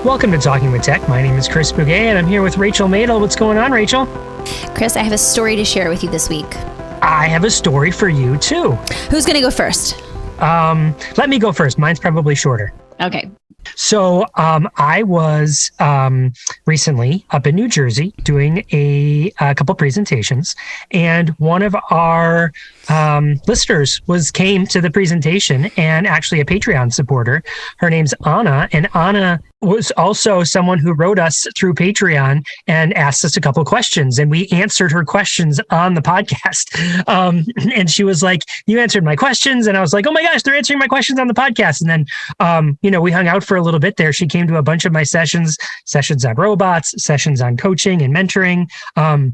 Welcome to Talking with Tech. My name is Chris Bouguet, and I'm here with Rachel Madel. What's going on, Rachel? Chris, I have a story to share with you this week. I have a story for you, too. Who's going to go first? Let me go first. Mine's probably shorter. Okay. So I was recently up in New Jersey doing a couple presentations, and one of our listeners came to the presentation, and actually a Patreon supporter. Her name's Anna, and Anna was also someone who wrote us through Patreon and asked us a couple questions, and we answered her questions on the podcast. And she was like, "You answered my questions," and I was like, "Oh my gosh, they're answering my questions on the podcast." And then we hung out for a little bit there. She came to a bunch of my sessions on robots, sessions on coaching and mentoring.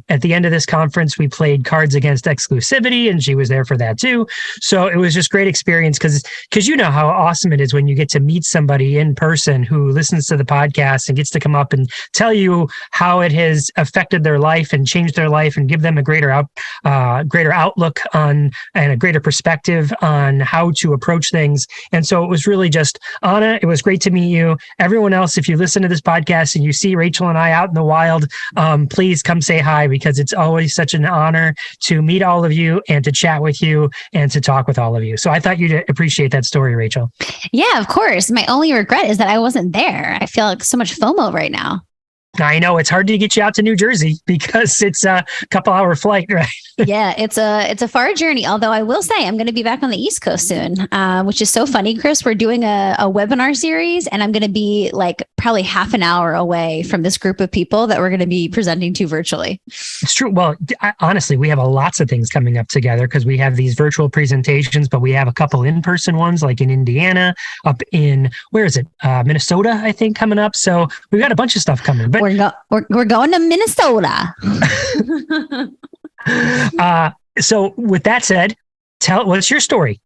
At the end of this conference, we played Cards Against Exclusivity, and she was there for that too. So it was just great experience because you know how awesome it is when you get to meet somebody in person who listens to the podcast and gets to come up and tell you how it has affected their life and changed their life and give them a greater outlook on and a greater perspective on how to approach things. And so it was really just, Anna, it was great to meet you. Everyone else, if you listen to this podcast and you see Rachel and I out in the wild, please come say hi, because it's always such an honor to meet all of you and to chat with you and to talk with all of you. So I thought you'd appreciate that story, Rachel. Yeah, of course. My only regret is that I wasn't there. I feel like so much FOMO right now. I know it's hard to get you out to New Jersey because it's a couple hour flight, right? Yeah, it's a far journey. Although I will say I'm going to be back on the East Coast soon, which is so funny, Chris. We're doing a webinar series, and I'm going to be like probably half an hour away from this group of people that we're going to be presenting to virtually. It's true. Well, honestly, we have lots of things coming up together because we have these virtual presentations, but we have a couple in-person ones like in Indiana, up in, where is it? Minnesota, I think, coming up. So we've got a bunch of stuff coming. But we're going to Minnesota. So with that said, what's your story?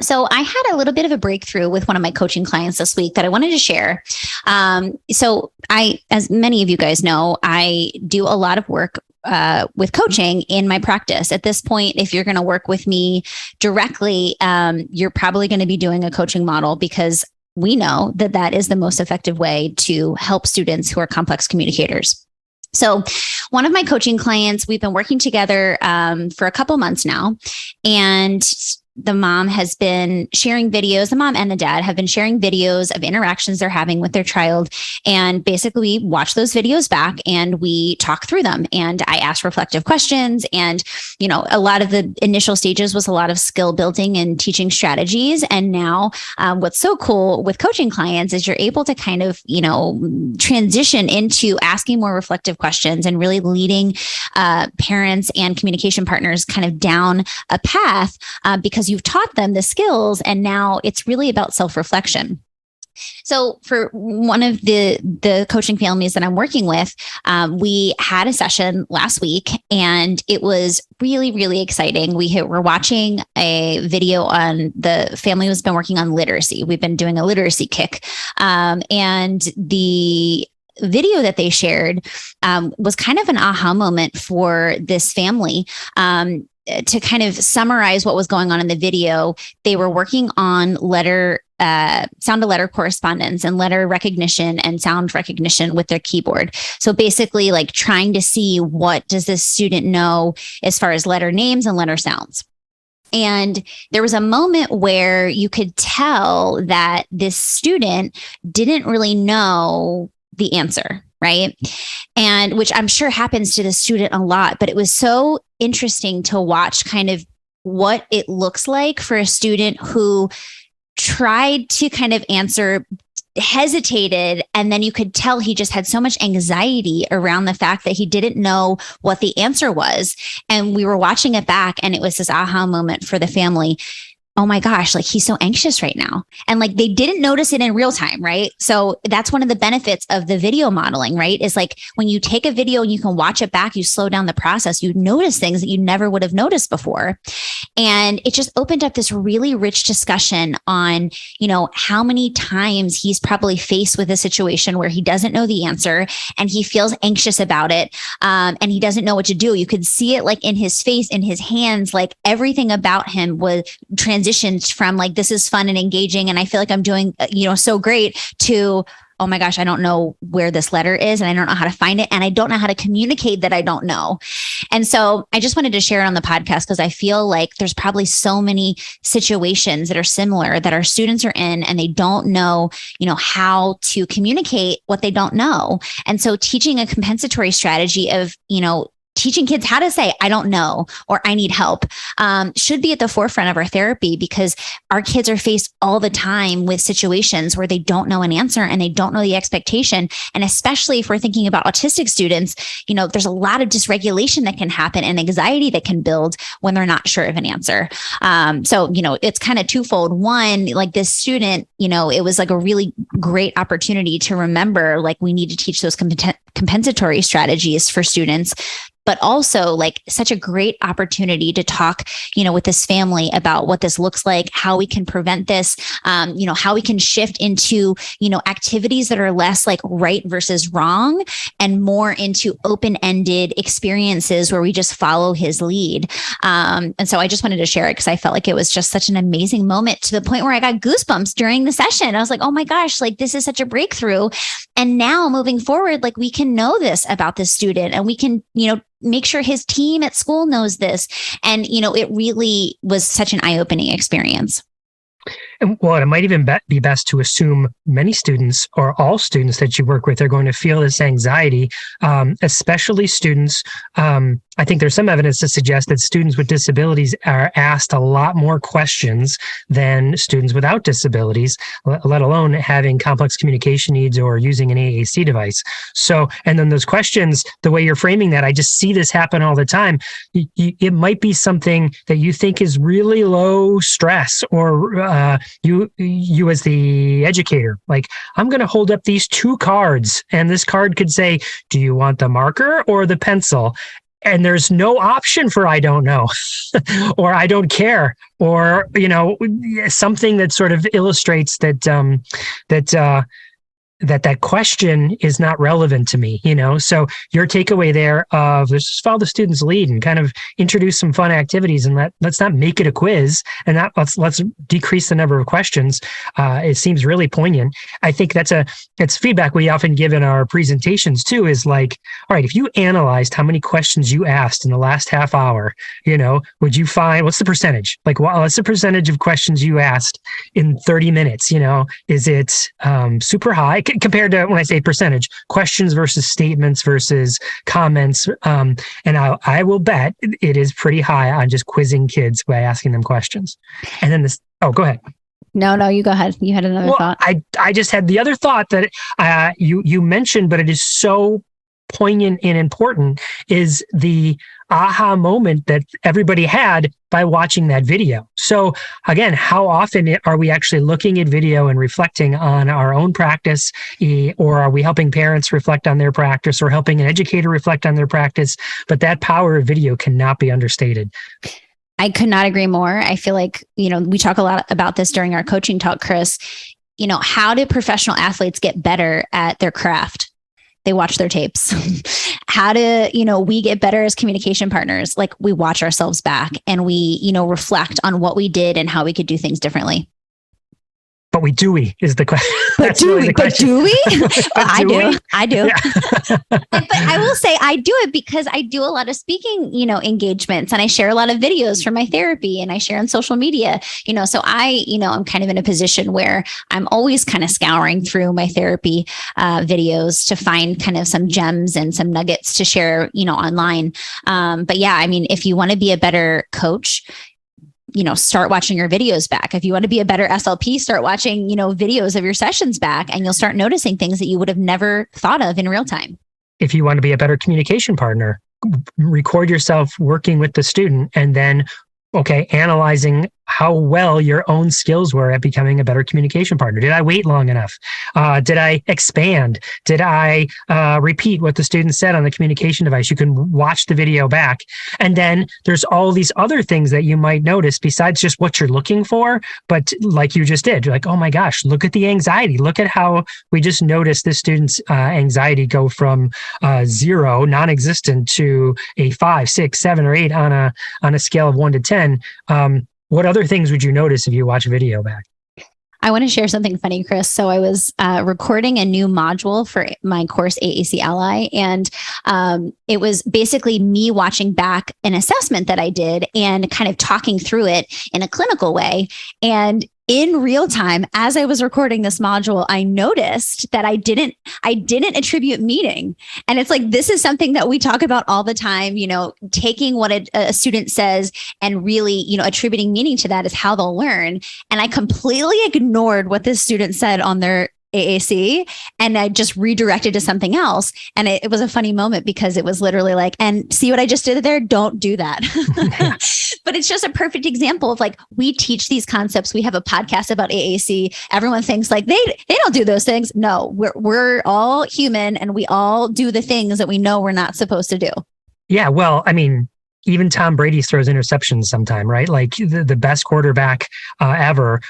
So I had a little bit of a breakthrough with one of my coaching clients this week that I wanted to share. So as many of you guys know, I do a lot of work with coaching in my practice. At this point, if you're going to work with me directly, you're probably going to be doing a coaching model, because we know that that is the most effective way to help students who are complex communicators. So one of my coaching clients, we've been working together for a couple months now, and the mom has been sharing videos. The mom and the dad have been sharing videos of interactions they're having with their child. And basically we watch those videos back and we talk through them. And I ask reflective questions. And, a lot of the initial stages was a lot of skill building and teaching strategies. And now what's so cool with coaching clients is you're able to kind of, transition into asking more reflective questions and really leading parents and communication partners kind of down a path because you've taught them the skills, and now it's really about self-reflection. So for one of the coaching families that I'm working with, we had a session last week, and it was really, really exciting. We're watching a video on, the family has been working on literacy. We've been doing a literacy kick, and the video that they shared was kind of an aha moment for this family. To kind of summarize what was going on in the video, they were working on sound to letter correspondence and letter recognition and sound recognition with their keyboard. So basically like trying to see, what does this student know as far as letter names and letter sounds. And there was a moment where you could tell that this student didn't really know the answer, right? And which I'm sure happens to the student a lot, but it was so interesting to watch kind of what it looks like for a student who tried to kind of answer, hesitated, and then you could tell he just had so much anxiety around the fact that he didn't know what the answer was. And we were watching it back, and it was this aha moment for the family. Oh my gosh, like he's so anxious right now. And like they didn't notice it in real time, right? So that's one of the benefits of the video modeling, right? Is like when you take a video and you can watch it back, you slow down the process, you notice things that you never would have noticed before. And it just opened up this really rich discussion on, how many times he's probably faced with a situation where he doesn't know the answer and he feels anxious about it. And he doesn't know what to do. You could see it like in his face, in his hands, like everything about him was transitioned from like, this is fun and engaging, and I feel like I'm doing, so great, to, oh my gosh, I don't know where this letter is and I don't know how to find it. And I don't know how to communicate that I don't know. And so I just wanted to share it on the podcast because I feel like there's probably so many situations that are similar that our students are in and they don't know, how to communicate what they don't know. And so teaching a compensatory strategy of, teaching kids how to say, I don't know, or I need help, should be at the forefront of our therapy because our kids are faced all the time with situations where they don't know an answer and they don't know the expectation. And especially if we're thinking about autistic students, there's a lot of dysregulation that can happen and anxiety that can build when they're not sure of an answer. So it's kind of twofold. One, like this student, it was like a really great opportunity to remember, like we need to teach those compensatory strategies for students, but also like such a great opportunity to talk, with this family about what this looks like, how we can prevent this, how we can shift into, activities that are less like right versus wrong and more into open-ended experiences where we just follow his lead. And so I just wanted to share it because I felt like it was just such an amazing moment to the point where I got goosebumps during the session. I was like, oh my gosh, like this is such a breakthrough. And now moving forward, like we can know this about this student and we can, make sure his team at school knows this. And, it really was such an eye-opening experience. And well, it might even be best to assume many students or all students that you work with are going to feel this anxiety, especially students. I think there's some evidence to suggest that students with disabilities are asked a lot more questions than students without disabilities, let alone having complex communication needs or using an AAC device. So, and then those questions, the way you're framing that, I just see this happen all the time. It might be something that you think is really low stress, or you as the educator, like, I'm going to hold up these two cards, and this card could say, do you want the marker or the pencil? And there's no option for I don't know or I don't care, or, something that sort of illustrates that question is not relevant to me, So your takeaway there of let's just follow the student's lead and kind of introduce some fun activities, and let's not make it a quiz, and let's decrease the number of questions. It seems really poignant. I think it's feedback we often give in our presentations too, is like, all right, if you analyzed how many questions you asked in the last half hour, would you find, what's the percentage? Like, what's the percentage of questions you asked in 30 minutes? Is it super high? Compared to, when I say percentage, questions versus statements versus comments. And I will bet it is pretty high on just quizzing kids by asking them questions. And then go ahead. No, you go ahead. You had another thought. I just had the other thought that you mentioned, but it is so poignant and important, is the aha moment that everybody had by watching that video. So again, how often are we actually looking at video and reflecting on our own practice, or are we helping parents reflect on their practice, or helping an educator reflect on their practice? But that power of video cannot be understated. I could not agree more. I feel like, we talk a lot about this during our coaching talk, Chris. How do professional athletes get better at their craft? They watch their tapes. How do, we get better as communication partners? Like, we watch ourselves back and we, reflect on what we did and how we could do things differently. But is the question. But do we? I do. Yeah. But I will say I do it because I do a lot of speaking, engagements, and I share a lot of videos from my therapy, and I share on social media, so I'm kind of in a position where I'm always kind of scouring through my therapy videos to find kind of some gems and some nuggets to share, online. But yeah, I mean, if you want to be a better coach, start watching your videos back. If you want to be a better SLP, start watching, videos of your sessions back, and you'll start noticing things that you would have never thought of in real time. If you want to be a better communication partner, record yourself working with the student, and then, analyzing how well your own skills were at becoming a better communication partner. Did I wait long enough? Did I expand? Did I repeat what the student said on the communication device? You can watch the video back. And then there's all these other things that you might notice besides just what you're looking for. But like you just did, you're like, oh my gosh, look at the anxiety. Look at how we just noticed this student's anxiety go from 0, non-existent, to a 5, 6, 7, or 8 on a scale of 1 to 10. What other things would you notice if you watch a video back? I want to share something funny, Chris. So I was recording a new module for my course, AAC Ally, and it was basically me watching back an assessment that I did and kind of talking through it in a clinical way. And in real time, as I was recording this module, I noticed that I didn't attribute meaning. And it's like, this is something that we talk about all the time, taking what a student says and really, attributing meaning to that is how they'll learn. And I completely ignored what this student said on their AAC, and I just redirected to something else. And it was a funny moment because it was literally like, and see what I just did there? Don't do that. But it's just a perfect example of like, we teach these concepts. We have a podcast about AAC. Everyone thinks like they don't do those things. No, we're all human and we all do the things that we know we're not supposed to do. Yeah. Well, I mean, even Tom Brady throws interceptions sometime, right? Like the best quarterback ever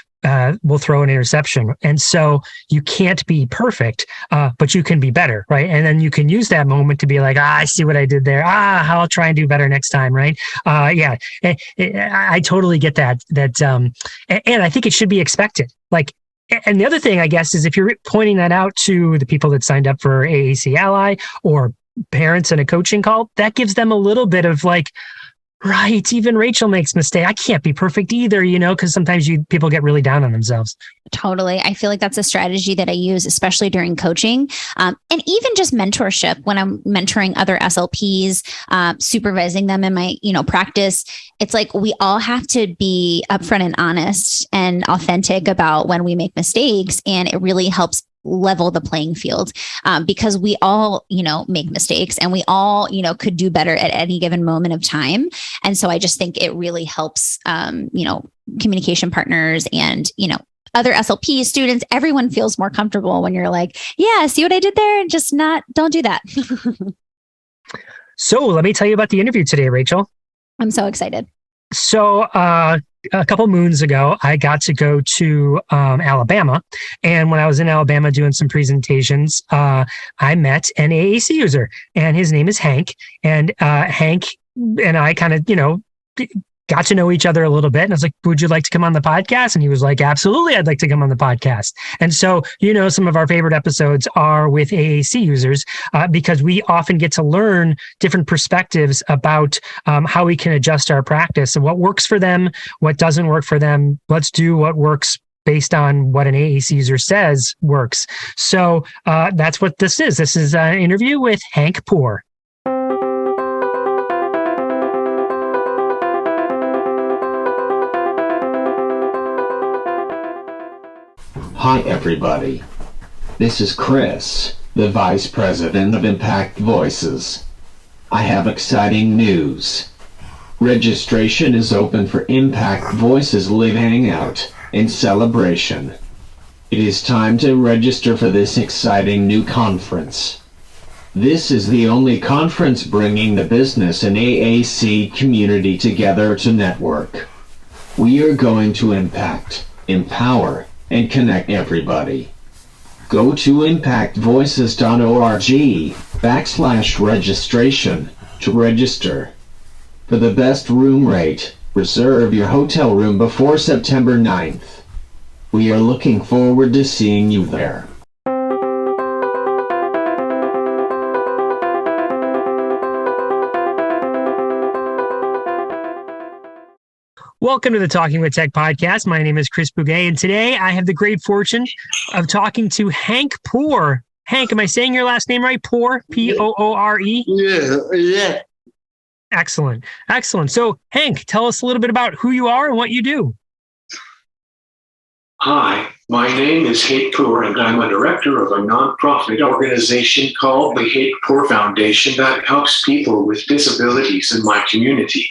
will throw an interception. And so you can't be perfect, but you can be better, right? And then you can use that moment to be like, I see what I did there. I'll try and do better next time, right? Yeah, I totally get that. And I think it should be expected. Like, and the other thing, I guess, is if you're pointing that out to the people that signed up for AAC Ally or parents in a coaching call, that gives them a little bit of like, right, even Rachel makes mistakes. I can't be perfect either, because sometimes people get really down on themselves. Totally. I feel like that's a strategy that I use, especially during coaching, and even just mentorship when I'm mentoring other SLPs, supervising them in my, practice. It's like we all have to be upfront and honest and authentic about when we make mistakes, and it really helps level the playing field because we all, make mistakes and we all, could do better at any given moment of time. And so I just think it really helps, communication partners and, other SLP students, everyone feels more comfortable when you're like, yeah, see what I did there? And just don't do that. So let me tell you about the interview today, Rachel. I'm so excited. So a couple moons ago, I got to go to Alabama. And when I was in Alabama doing some presentations, I met an AAC user, and his name is Hank. And Hank and I kind of, got to know each other a little bit. And I was like, would you like to come on the podcast? And he was like, absolutely, I'd like to come on the podcast. And so, some of our favorite episodes are with AAC users because we often get to learn different perspectives about how we can adjust our practice and what works for them, what doesn't work for them. Let's do what works based on what an AAC user says works. So that's what this is. This is an interview with Hank Poore. Hi everybody, this is Chris, the Vice President of Impact Voices. I have exciting news. Registration is open for Impact Voices Live Hangout in celebration. It is time to register for this exciting new conference. This is the only conference bringing the business and AAC community together to network. We are going to impact, empower, and connect everybody. Go to impactvoices.org/registration to register. For the best room rate, reserve your hotel room before September 9th. We are looking forward to seeing you there. Welcome to the Talking with Tech podcast. My name is Chris Bouguet, and today I have the great fortune of talking to Hank Poore. Hank, am I saying your last name right? Poore? P-O-O-R-E? Yeah. Excellent. So, Hank, tell us a little bit about who you are and what you do. Hi, my name is Hank Poore, and I'm a director of a nonprofit organization called the Hank Poore Foundation that helps people with disabilities in my community.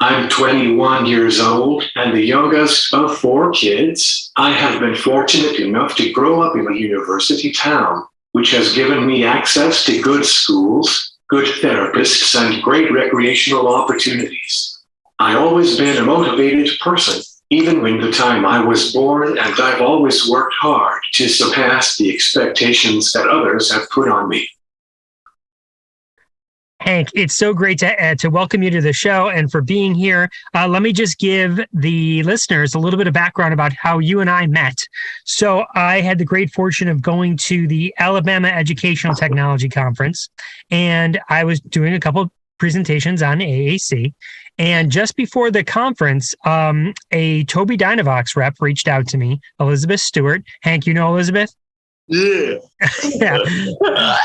I'm 21 years old and the youngest of 4 kids. I have been fortunate enough to grow up in a university town, which has given me access to good schools, good therapists, and great recreational opportunities. I've always been a motivated person, even when the time I was born, and I've always worked hard to surpass the expectations that others have put on me. Hank, it's so great to welcome you to the show and for being here. Let me just give the listeners a little bit of background about how you and I met. So I had the great fortune of going to the Alabama Educational Technology Conference, and I was doing a couple presentations on AAC. And just before the conference, a Tobi Dynavox rep reached out to me, Elizabeth Stewart. Hank, you know Elizabeth? Yeah. Yeah.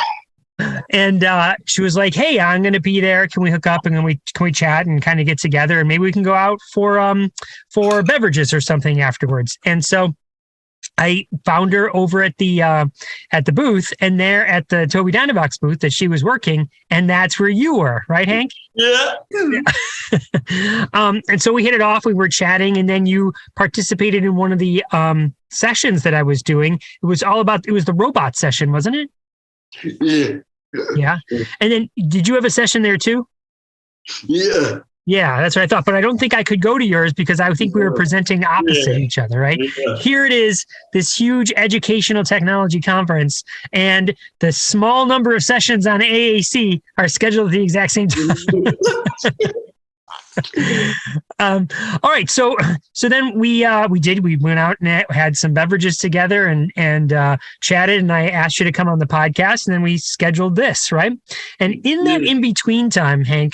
And she was like, "Hey, I'm going to be there. Can we hook up and can we chat and kind of get together and maybe we can go out for beverages or something afterwards?" And so I found her over at the booth, and there at the Tobi Dynavox booth that she was working, and that's where you were, right, Hank? Yeah. And so we hit it off. We were chatting, and then you participated in one of the sessions that I was doing. It was the robot session, wasn't it? Yeah. Yeah. And then did you have a session there too? Yeah. Yeah, that's what I thought. But I don't think I could go to yours because I think we were presenting opposite each other, right? Yeah. Here it is, this huge educational technology conference, and the small number of sessions on AAC are scheduled at the exact same time. All right. So then we went out and had some beverages together and chatted, and I asked you to come on the podcast, and then we scheduled this, right? And in that in-between time, Hank,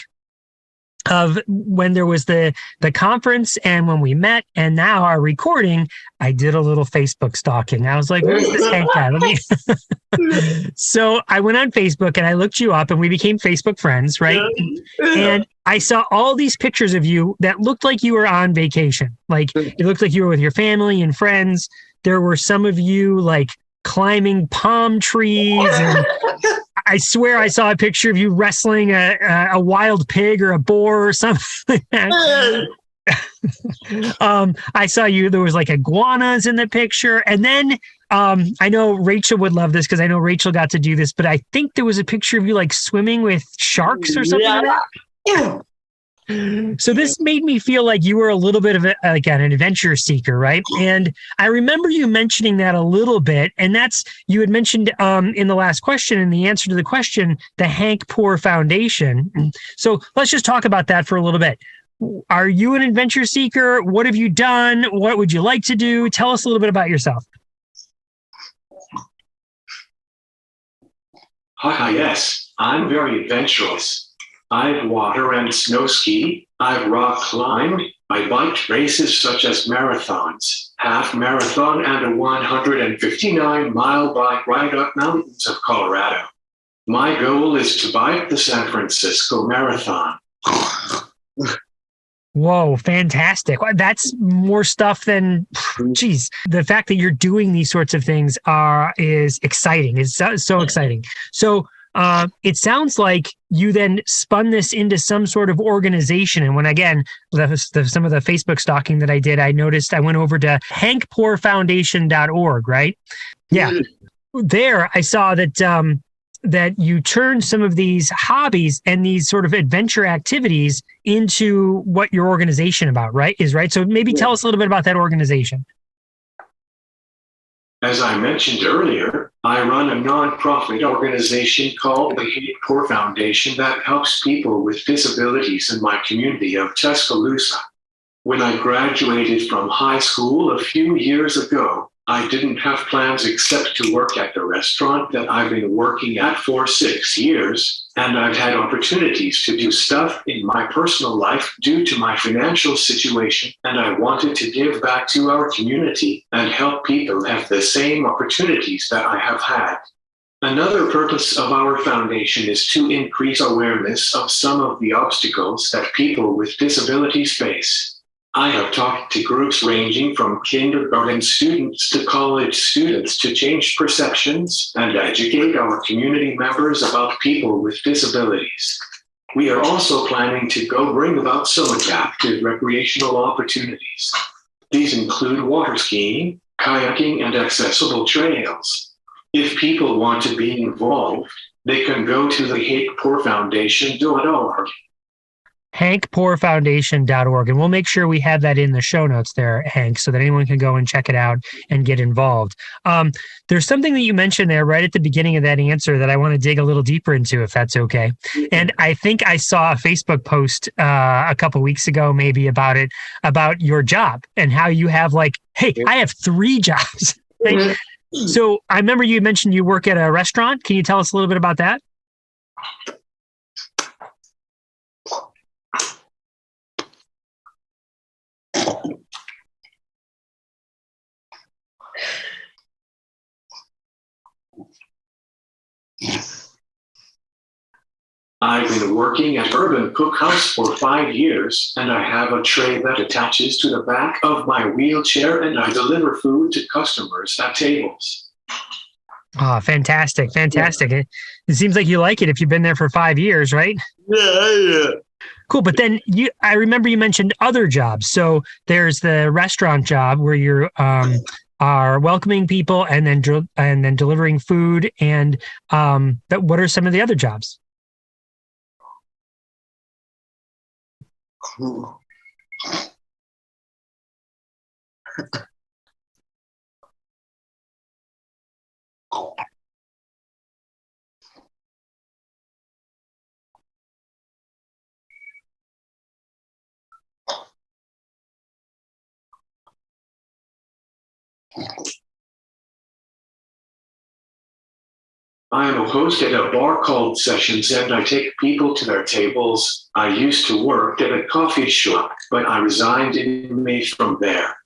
of when there was the conference and when we met and now our recording, I did a little Facebook stalking. I was like, where's this Hank guy? So I went on Facebook and I looked you up and we became Facebook friends, right? And I saw all these pictures of you that looked like you were on vacation. Like it looked like you were with your family and friends. There were some of you like climbing palm trees, and I swear I saw a picture of you wrestling a wild pig or a boar or something like that. I saw you, there was like iguanas in the picture. And then I know Rachel would love this because I know Rachel got to do this, but I think there was a picture of you like swimming with sharks or something like that. Yeah. So this made me feel like you were a little bit of an adventure seeker, right? And I remember you mentioning that a little bit, and that's, you had mentioned in the last question, in the answer to the question, the Hank Poore Foundation. So let's just talk about that for a little bit. Are you an adventure seeker? What have you done? What would you like to do? Tell us a little bit about yourself. Hi, yes, I'm very adventurous. I've water and snow skied, I've rock climbed, I biked races such as marathons, half marathon, and a 159-mile bike ride up mountains of Colorado. My goal is to bike the San Francisco Marathon. Whoa, fantastic. That's more stuff than, geez, the fact that you're doing these sorts of things is exciting. It's so exciting. So it sounds like you then spun this into some sort of organization. And when, again, some of the Facebook stalking that I did, I noticed I went over to hankpoorefoundation.org, right? Yeah. There I saw that that you turned some of these hobbies and these sort of adventure activities into what your organization is, right? So maybe tell us a little bit about that organization. As I mentioned earlier, I run a nonprofit organization called the Hank Poore Foundation that helps people with disabilities in my community of Tuscaloosa. When I graduated from high school a few years ago, I didn't have plans except to work at the restaurant that I've been working at for 6 years, and I've had opportunities to do stuff in my personal life due to my financial situation, and I wanted to give back to our community and help people have the same opportunities that I have had. Another purpose of our foundation is to increase awareness of some of the obstacles that people with disabilities face. I have talked to groups ranging from kindergarten students to college students to change perceptions and educate our community members about people with disabilities. We are also planning to go bring about some adaptive recreational opportunities. These include water skiing, kayaking, and accessible trails. If people want to be involved, they can go to the HankPoore Foundation.org. HankPooreFoundation.org. And we'll make sure we have that in the show notes there, Hank, so that anyone can go and check it out and get involved. There's something that you mentioned there right at the beginning of that answer that I want to dig a little deeper into, if that's okay. And I think I saw a Facebook post a couple weeks ago, maybe about your job and how you have hey, I have 3 jobs. Right? So I remember you mentioned you work at a restaurant. Can you tell us a little bit about that? I've been working at Urban Cookhouse for 5 years, and I have a tray that attaches to the back of my wheelchair, and I deliver food to customers at tables. Oh, fantastic. It seems like you like it if you've been there for 5 years, right? Yeah. Cool. But then I remember you mentioned other jobs. So there's the restaurant job where you're are welcoming people and then delivering food. And but what are some of the other jobs? Cool. I am a host at a bar called Sessions, and I take people to their tables. I used to work at a coffee shop, but I resigned in May from there.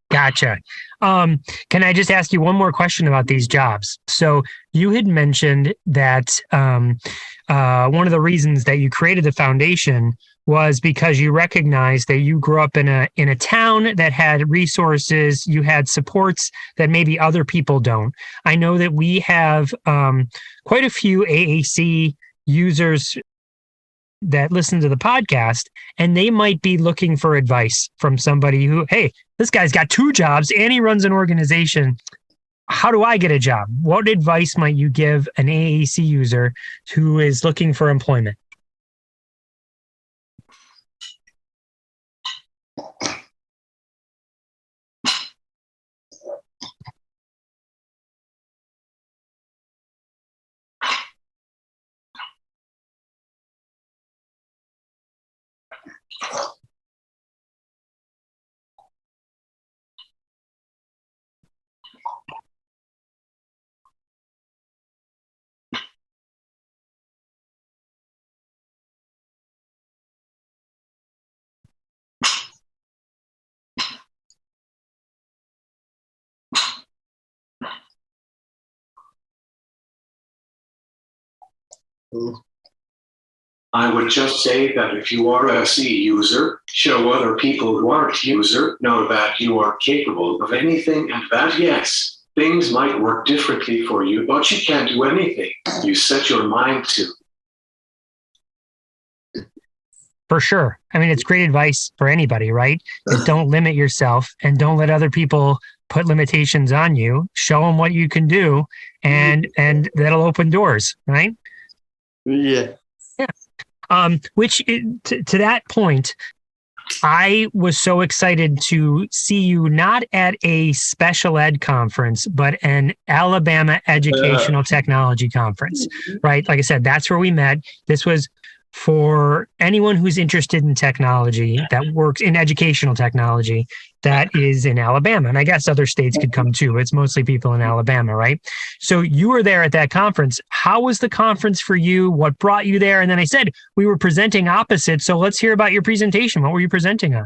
Gotcha. Can I just ask you one more question about these jobs? So you had mentioned that one of the reasons that you created the foundation was because you recognized that you grew up in a town that had resources, you had supports that maybe other people don't. I know that we have quite a few AAC users that listen to the podcast, and they might be looking for advice from somebody who, hey, this guy's got 2 jobs and he runs an organization. How do I get a job? What advice might you give an AAC user who is looking for employment? I would just say that if you are a C user, show other people who aren't user, know that you are capable of anything, and that yes, things might work differently for you, but you can't do anything you set your mind to. For sure. I mean, it's great advice for anybody, right? Just don't limit yourself and don't let other people put limitations on you. Show them what you can do, and that'll open doors, right? Yeah. To that point, I was so excited to see you not at a special ed conference, but an Alabama Educational Technology Conference, right? Like I said, that's where we met. This was for anyone who's interested in technology, that works in educational technology, that is in Alabama. And I guess other states could come too. It's mostly people in Alabama, right? So you were there at that conference. How was the conference for you? What brought you there? And then I said, we were presenting opposite. So let's hear about your presentation. What were you presenting on?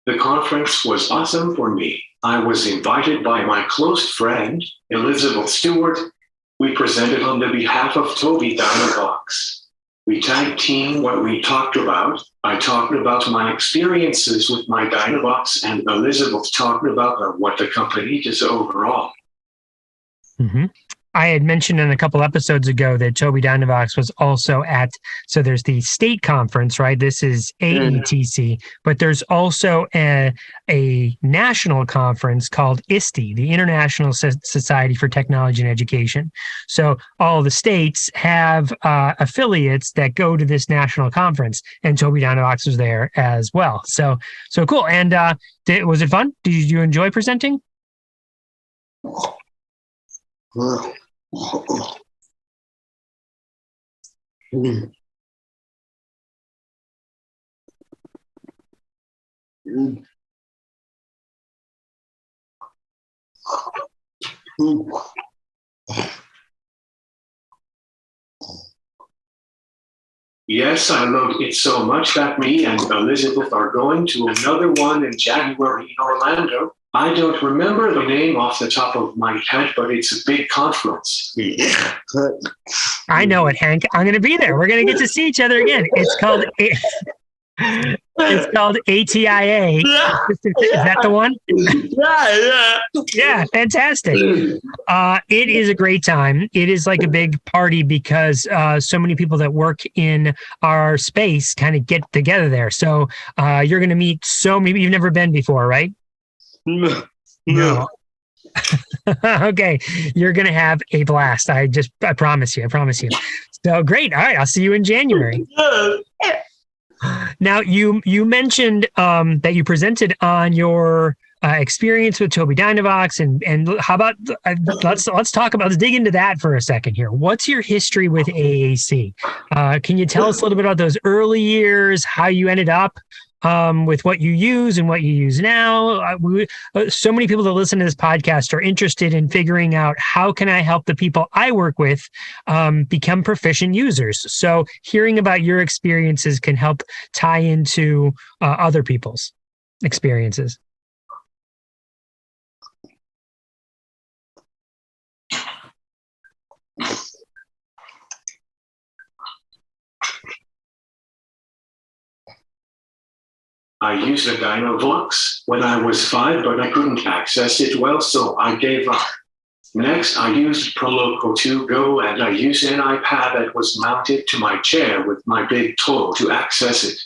The conference was awesome for me. I was invited by my close friend, Elizabeth Stewart. We presented on the behalf of Tobi Dynavox. We tag team what we talked about. I talked about my experiences with my Dynavox, and Elizabeth talked about what the company does overall. Mm-hmm. I had mentioned in a couple episodes ago that Tobi Dynavox was also at, so there's the state conference, right? This is AATC, but there's also a national conference called ISTE, the International Society for Technology and Education. So all the states have affiliates that go to this national conference, and Tobi Dynavox was there as well. So cool. And was it fun? Did you enjoy presenting? Yes, I loved it so much that me and Elizabeth are going to another one in January in Orlando. I don't remember the name off the top of my head, but it's a big conference. I know it, Hank. I'm going to be there. We're going to get to see each other again. It's called ATIA. Is that the one? Yeah, fantastic. It is a great time. It is like a big party because so many people that work in our space kind of get together there. So you're going to meet so many. You've never been before, right? No. Okay, you're gonna have a blast. I promise you. So great. All right, I'll see you in January. Now you mentioned that you presented on your experience with Tobi Dynavox, and how about let's talk about, let's dig into that for a second here. What's your history with AAC? Can you tell us a little bit about those early years, how you ended up with what you use and what you use now? So many people that listen to this podcast are interested in figuring out, how can I help the people I work with become proficient users? So hearing about your experiences can help tie into other people's experiences. I used a Dynavox when I was 5, but I couldn't access it well, so I gave up. Next, I used Proloco 2 Go, and I used an iPad that was mounted to my chair with my big toe to access it.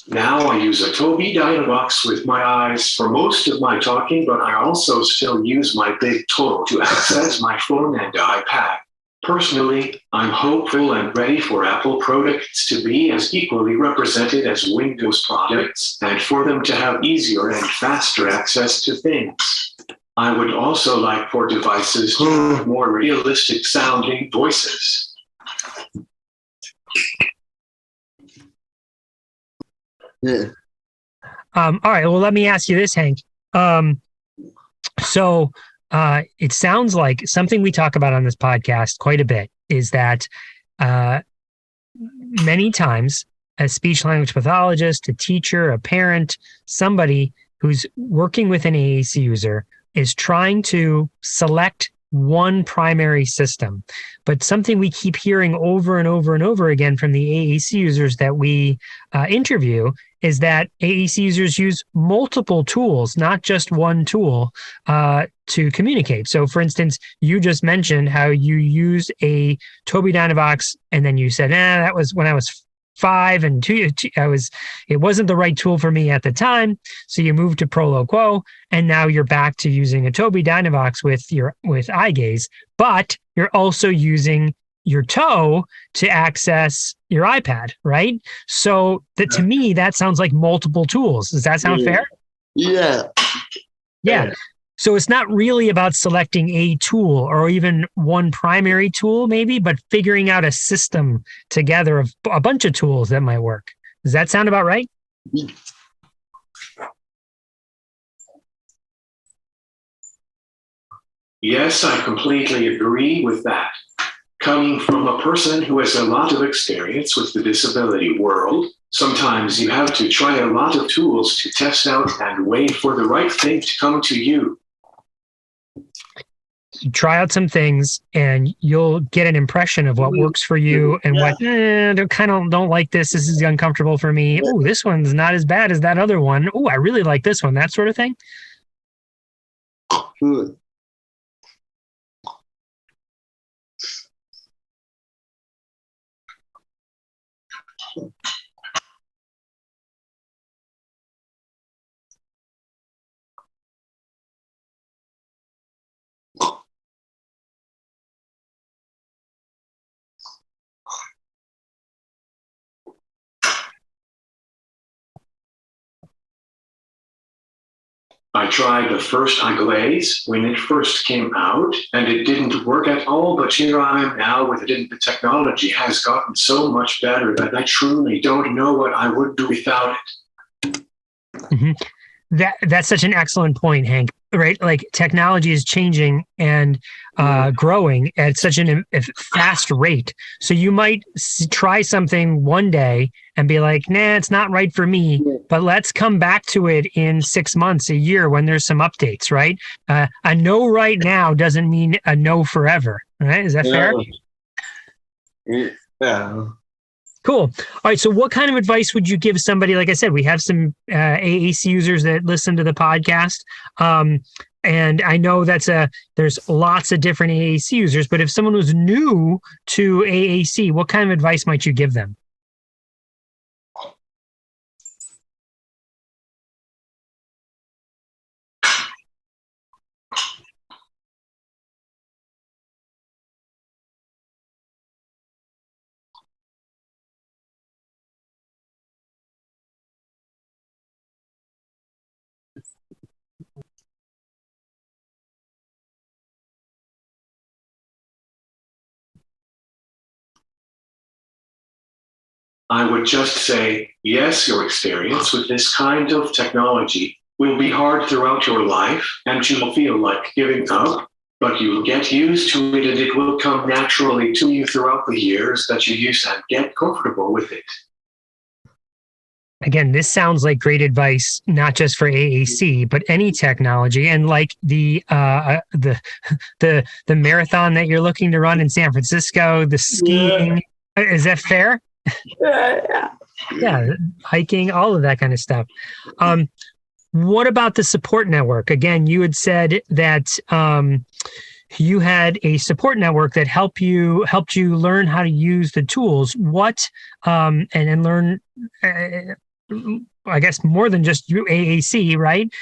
Now I use a Tobi Dynavox with my eyes for most of my talking, but I also still use my big toe to access my phone and iPad. Personally, I'm hopeful and ready for Apple products to be as equally represented as Windows products, and for them to have easier and faster access to things. I would also like for devices to have more realistic sounding voices. Yeah. All right. Well, let me ask you this, Hank. It sounds like something we talk about on this podcast quite a bit is that many times a speech language pathologist, a teacher, a parent, somebody who's working with an AAC user is trying to select one primary system. But something we keep hearing over and over and over again from the AAC users that we interview is that AAC users use multiple tools, not just one tool, to communicate. So for instance, you just mentioned how you used a Tobi Dynavox, and then you said, that was when I was 5 and 2, it wasn't the right tool for me at the time. So you moved to Proloquo, and now you're back to using a Tobi Dynavox with eye gaze, but you're also using your toe to access your iPad, right? So to me, that sounds like multiple tools. Does that sound fair? Yeah. So it's not really about selecting a tool or even one primary tool, maybe, but figuring out a system together of a bunch of tools that might work. Does that sound about right? Yes, I completely agree with that. Coming from a person who has a lot of experience with the disability world, sometimes you have to try a lot of tools to test out and wait for the right thing to come to you. Try out some things and you'll get an impression of what works for you and what don't like this. This is uncomfortable for me. Oh, this one's not as bad as that other one. Oh, I really like this one. That sort of thing. I tried the first iGlaze when it first came out, and it didn't work at all, but here I am now with it, and the technology has gotten so much better that I truly don't know what I would do without it. Mm-hmm. That's such an excellent point, Hank. Right, like technology is changing and growing at such a fast rate. So you might try something one day and be like, "Nah, it's not right for me." But let's come back to it in 6 months, a year, when there's some updates. Right? A no right now doesn't mean a no forever. Right? Is that fair? Yeah. Cool. All right. So what kind of advice would you give somebody? Like I said, we have some AAC users that listen to the podcast. And I know there's lots of different AAC users, but if someone was new to AAC, what kind of advice might you give them? I would just say, yes, your experience with this kind of technology will be hard throughout your life, and you will feel like giving up, but you'll get used to it, and it will come naturally to you throughout the years that you use and get comfortable with it. Again, this sounds like great advice, not just for AAC, but any technology. And like the marathon that you're looking to run in San Francisco, the skiing, is that fair? Yeah, hiking, all of that kind of stuff. What about the support network? Again, you had said that you had a support network that helped you learn how to use the tools. What and learn, I guess, more than just AAC, right?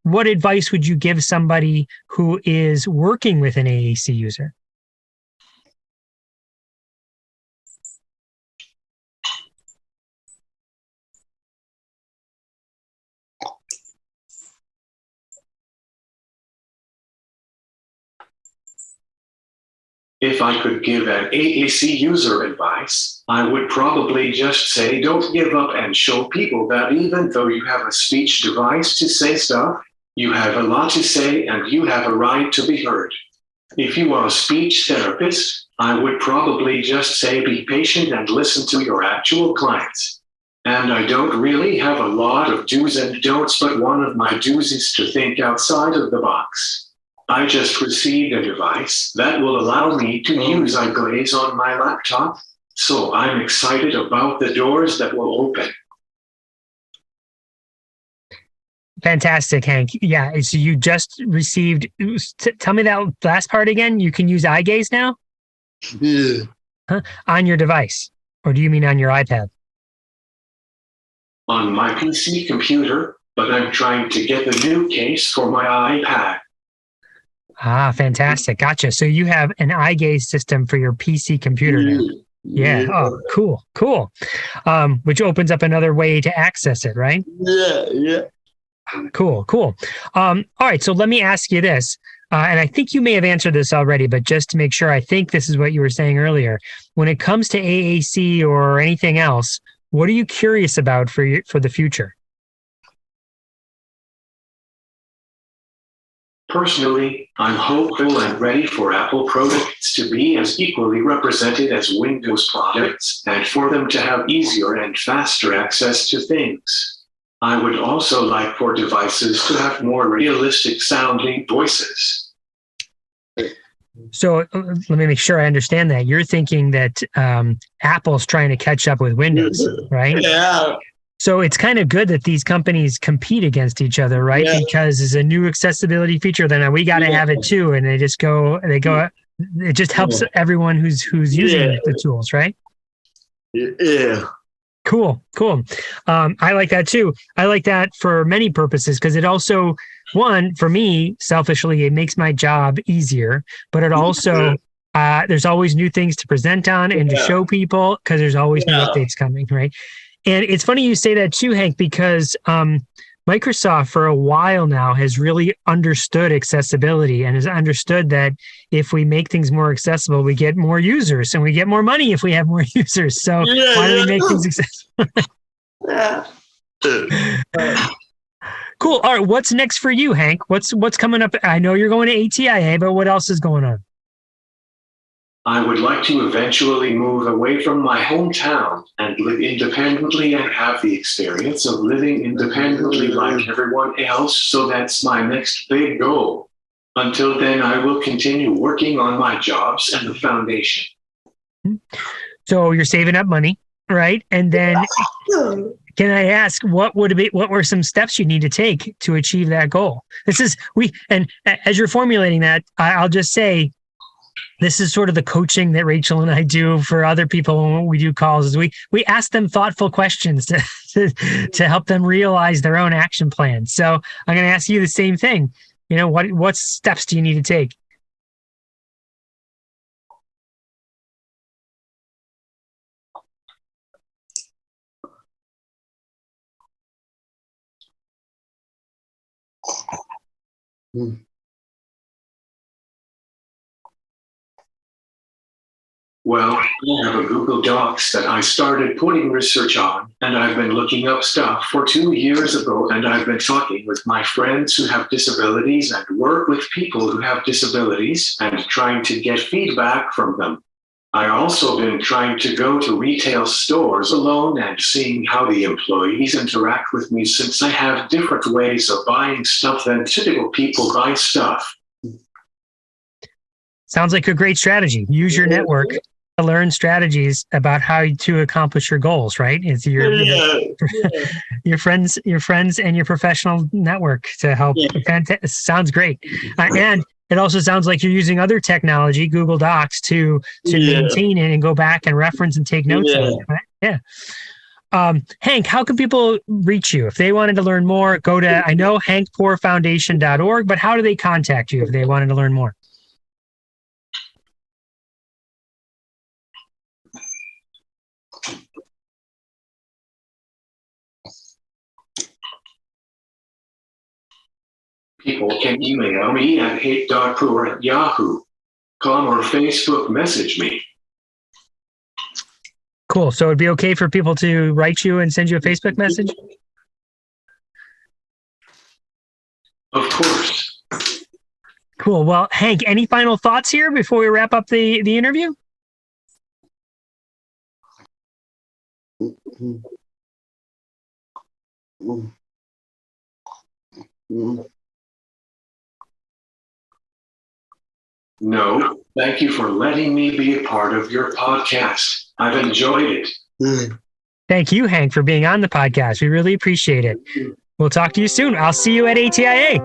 What advice would you give somebody who is working with an AAC user? If I could give an AAC user advice, I would probably just say, don't give up and show people that even though you have a speech device to say stuff, you have a lot to say and you have a right to be heard. If you are a speech therapist, I would probably just say, be patient and listen to your actual clients. And I don't really have a lot of do's and don'ts, but one of my do's is to think outside of the box. I just received a device that will allow me to use iGlaze on my laptop, so I'm excited about the doors that will open. Fantastic, Hank. Yeah, so you just received, tell me that last part again. You can use iGaze now? Yeah. Huh? On your device, or do you mean on your iPad? On my PC computer, but I'm trying to get the new case for my iPad. Ah, fantastic. Gotcha. So you have an eye gaze system for your PC computer now. Yeah. Oh, cool. Which opens up another way to access it, right? Yeah. Cool. All right. So let me ask you this. And I think you may have answered this already, but just to make sure, I think this is what you were saying earlier. When it comes to AAC or anything else, what are you curious about for the future? Personally, I'm hopeful and ready for Apple products to be as equally represented as Windows products and for them to have easier and faster access to things. I would also like for devices to have more realistic sounding voices. So let me make sure I understand that. You're thinking that Apple's trying to catch up with Windows, right? Yeah. So it's kind of good that these companies compete against each other, right? Yeah. Because it's a new accessibility feature, then we got to have it too. And they go, it just helps everyone who's using the tools, right? Yeah. Cool. I like that too. I like that for many purposes because it also, one, for me, selfishly, it makes my job easier, but it also, there's always new things to present on and to show people because there's always new updates coming, right? And it's funny you say that too, Hank, because Microsoft for a while now has really understood accessibility and has understood that if we make things more accessible, we get more users and we get more money if we have more users. So why do we make things accessible? Cool. All right. What's next for you, Hank? What's coming up? I know you're going to ATIA, but what else is going on? I would like to eventually move away from my hometown and live independently and have the experience of living independently like everyone else. So that's my next big goal. Until then, I will continue working on my jobs and the foundation. So you're saving up money, right? And then can I ask what were some steps you need to take to achieve that goal? And as you're formulating that, I'll just say, this is sort of the coaching that Rachel and I do for other people when we do calls is we ask them thoughtful questions to help them realize their own action plan. So I'm going to ask you the same thing. What steps do you need to take? Well, I have a Google Docs that I started putting research on, and I've been looking up stuff for 2 years ago, and I've been talking with my friends who have disabilities and work with people who have disabilities and trying to get feedback from them. I also been trying to go to retail stores alone and seeing how the employees interact with me since I have different ways of buying stuff than typical people buy stuff. Sounds like a great strategy. Use your network to learn strategies about how to accomplish your goals, right? It's your friends and your professional network to help. Sounds great. And it also sounds like you're using other technology, Google Docs, to maintain it and go back and reference and take notes on it, right? Yeah. Hank, how can people reach you? If they wanted to learn more, go to, I know, hankpoorefoundation.org, but how do they contact you if they wanted to learn more? People can email me at hate.poore@yahoo.com or Facebook message me. Cool. So it'd be okay for people to write you and send you a Facebook message? Of course. Cool. Well, Hank, any final thoughts here before we wrap up the interview? No, thank you for letting me be a part of your podcast. I've enjoyed it. Thank you, Hank, for being on the podcast. We really appreciate it. We'll talk to you soon. I'll see you at ATIA.